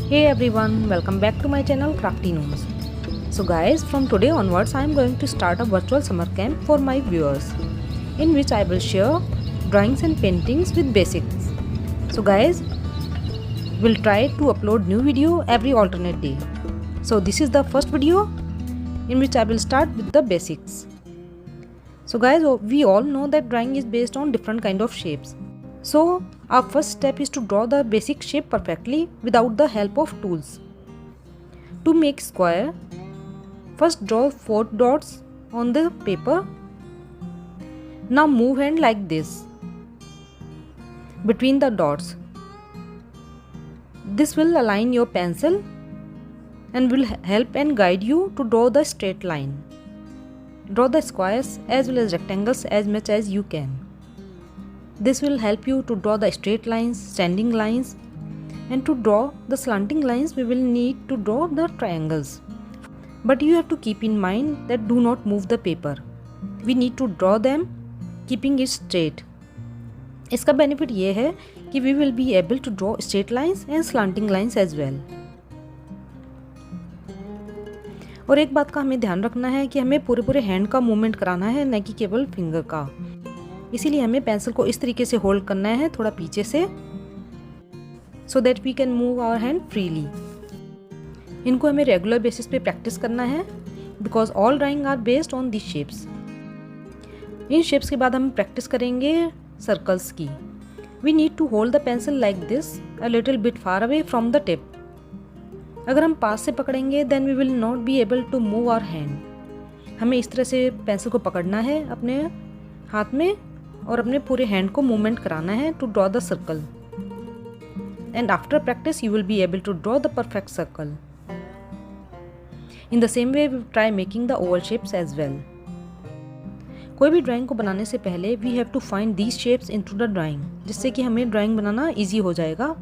Hey everyone, welcome back to my channel Crafty Gnomes. So guys, from today onwards I am going to start a virtual summer camp for my viewers, in which I will share drawings and paintings with basics. So guys, we'll try to upload new video every alternate day. So this is the first video in which I will start with the basics. So guys, we all know that drawing is based on different kind of shapes. So our first step is to draw the basic shape perfectly without the help of tools. To make square, first draw 4 dots on the paper. Now move hand like this between the dots. This will align your pencil and will help and guide you to draw the straight line. Draw the squares as well as rectangles as much as you can. This will help you to draw the straight lines, standing lines, and to draw the slanting lines we will need to draw the triangles. But you have to keep in mind that do not move the paper. We need to draw them keeping it straight. इसका benefit ये है कि we will be able to draw straight lines and slanting lines as well. और एक बात का हमें ध्यान रखना है कि हमें पूरे हैंड का मूवमेंट कराना है, न कि केवल फिंगर का. इसीलिए हमें पेंसिल को इस तरीके से होल्ड करना है थोड़ा पीछे से, so that we can move our hand freely. इनको हमें रेगुलर बेसिस पे प्रैक्टिस करना है because all drawing are based on this shapes. इन शेप्स के बाद हम प्रैक्टिस करेंगे सर्कल्स की. We need to hold the pencil like this a little bit far away from the tip. अगर हम पास से पकड़ेंगे then we will not be able to move our hand. हमें इस तरह से पेंसिल को पकड़ना है अपने हाथ में और अपने पूरे हैंड को मूवमेंट कराना है to draw the circle. And after practice you will be able to draw the perfect circle. In the same way we try making the oval shapes as well. कोई भी ड्राइंग को बनाने से पहले we have to find these shapes into the drawing, जिससे कि हमें drawing बनाना ईजी हो जाएगा.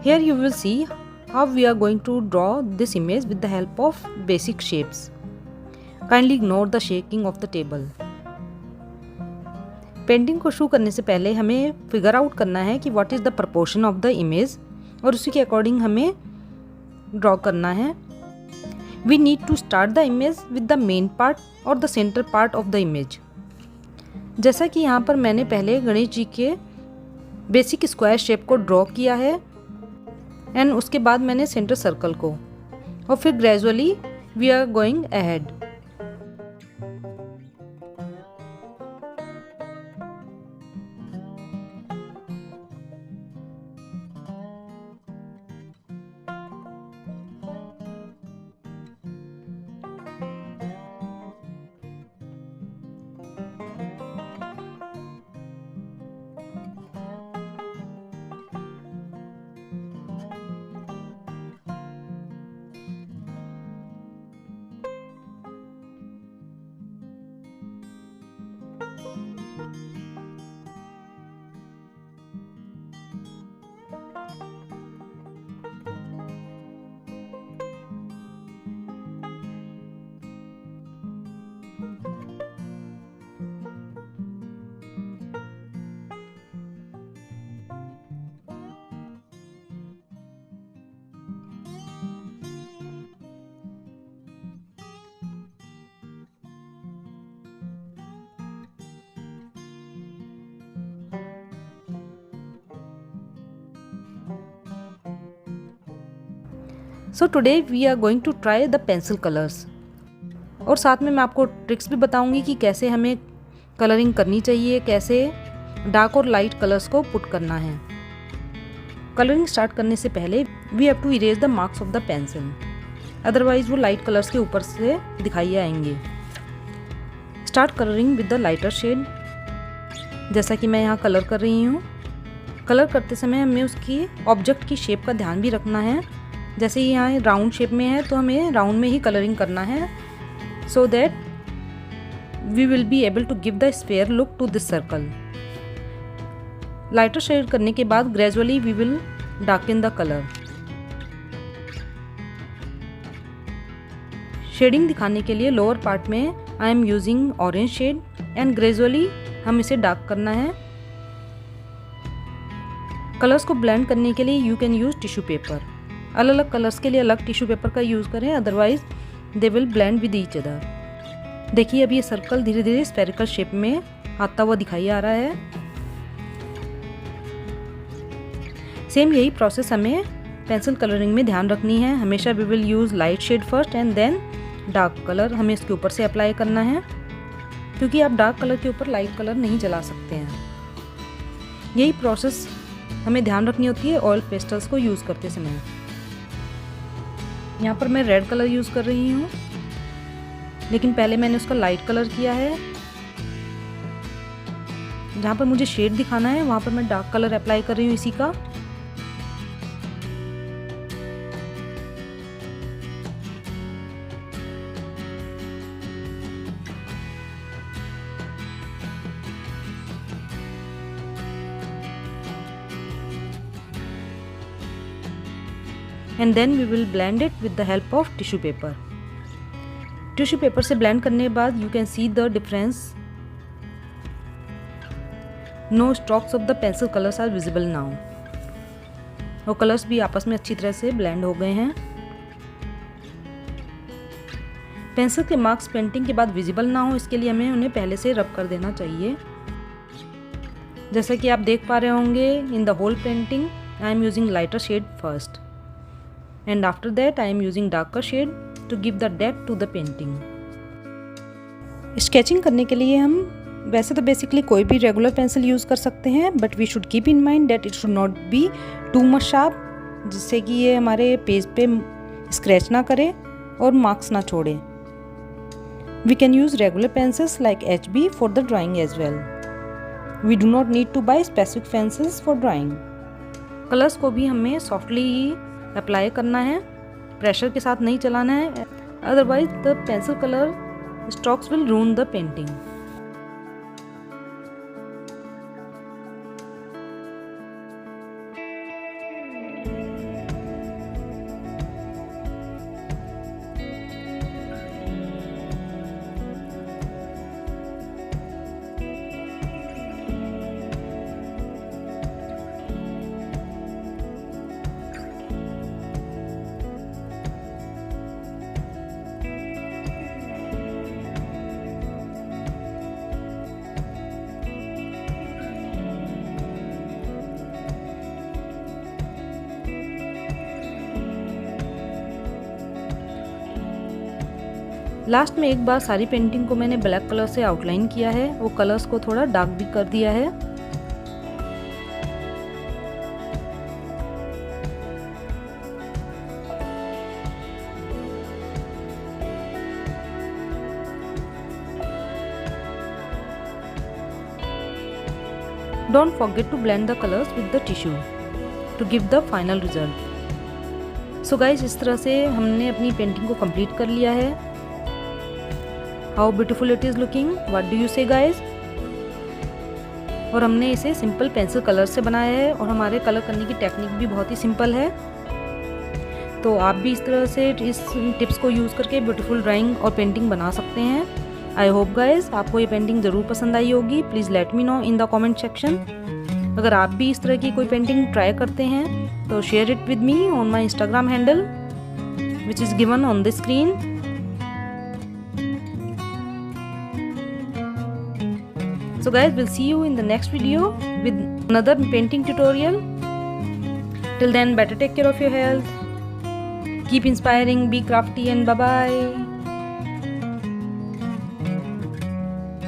Here you will see how we are going to draw this image with the help of basic shapes. Kindly ignore the shaking of the table. Painting को शुरू करने से पहले हमें फिगर आउट करना है कि what is the proportion of the image और उसी के अकॉर्डिंग हमें ड्रॉ करना है. We need to start the image with the main part और the centre part of the image. जैसा कि यहाँ पर मैंने पहले गणेश जी के बेसिक स्क्वायर शेप को ड्रॉ किया है एंड उसके बाद मैंने सेंटर सर्कल को, और फिर gradually we are going ahead. So today we are going to try the pencil colours. और साथ में मैं आपको ट्रिक्स भी बताऊंगी कि कैसे हमें कलरिंग करनी चाहिए, कैसे डार्क और लाइट कलर्स को पुट करना है. कलरिंग स्टार्ट करने से पहले we have to erase the marks of the pencil, otherwise वो लाइट कलर्स के ऊपर से दिखाई आएंगे. Start colouring with the lighter shade. जैसा कि मैं यहाँ कलर कर रही हूँ. कलर करते समय हमें उसकी ऑब्जेक्ट की शेप का ध्यान भी रखना है. जैसे यहाँ राउंड शेप में है तो हमें राउंड में ही कलरिंग करना है, so that we will be able to give the sphere look to this circle. Lighter shade करने के बाद gradually we will darken the colour. Shading दिखाने के लिए लोअर पार्ट में I am using orange shade and gradually हम इसे dark करना है. कलर्स को ब्लेंड करने के लिए you can use tissue paper. अलग अलग कलर्स के लिए अलग टिश्यू पेपर का यूज़ करें, otherwise they will blend with each other. देखिए अब ये सर्कल धीरे धीरे स्फेरिकल शेप में आता हुआ दिखाई आ रहा है। सेम यही प्रोसेस हमें पेंसिल कलरिंग में ध्यान रखनी है। हमेशा we will use light shade first and then dark colour हमें इसके ऊपर से अप्लाई करना है, क्योंकि आप डार्क कलर के ऊपर लाइट कलर नहीं चला सकते हैं। यही प्रोसेस हमें ध्यान रखनी होती है ऑयल पेस्टल्स को यूज़ करते समय। यहाँ पर मैं रेड कलर यूज़ कर रही हूँ, लेकिन पहले मैंने उसका लाइट कलर किया है। जहाँ पर मुझे शेड दिखाना है वहाँ पर मैं डार्क कलर अप्लाई कर रही हूँ इसी का। And then we will blend it with the help of tissue paper. Tissue paper से ब्लेंड करने के बाद you can see the difference. No strokes of the pencil colours are visible now. वो कलर्स भी आपस में अच्छी तरह से ब्लेंड हो गए हैं। पेंसिल के मार्क्स पेंटिंग के बाद विजिबल ना हो, इसके लिए हमें उन्हें पहले से रब कर देना चाहिए। जैसा कि आप देख पा रहे होंगे, in the whole painting I am using lighter shade first and after that I am using darker shade to give the depth to the painting। Sketching करने के लिए हम वैसे तो बेसिकली कोई भी रेगुलर पेंसिल यूज़ कर सकते हैं, but we should keep in mind that it should not be too much sharp, जिससे कि ये हमारे पेज पे स्क्रैच ना करे और मार्क्स ना छोड़े। We can use regular pencils like HB for the drawing as well. We do not need to buy specific pencils for drawing. Colours को भी हमें सॉफ्टली ही अप्लाई करना है, प्रेशर के साथ नहीं चलाना है, otherwise the pencil colour strokes will रूइन the painting. Last में एक बार सारी पेंटिंग को मैंने ब्लैक कलर से आउटलाइन किया है, वो कलर्स को थोड़ा डार्क भी कर दिया है। Don't forget to blend the colors with the tissue to give the final result। So guys, इस तरह से हमने अपनी पेंटिंग को कंप्लीट कर लिया है। How beautiful it is looking, what do you say guys? और हमने इसे सिंपल पेंसिल कलर से बनाया है और हमारे कलर करने की टेक्निक भी बहुत ही सिंपल है। तो आप भी इस तरह से इस टिप्स को यूज़ करके ब्यूटीफुल ड्राइंग और पेंटिंग बना सकते हैं। आई होप गाइज आपको ये पेंटिंग ज़रूर पसंद आई होगी। Please let me know in the comment section. अगर आप भी इस तरह की कोई पेंटिंग ट्राई करते हैं तो share it with me on my Instagram handle which is given on the screen. So guys, we'll see you in the next video with another painting tutorial. Till then, better take care of your health. Keep inspiring, be crafty, and bye bye.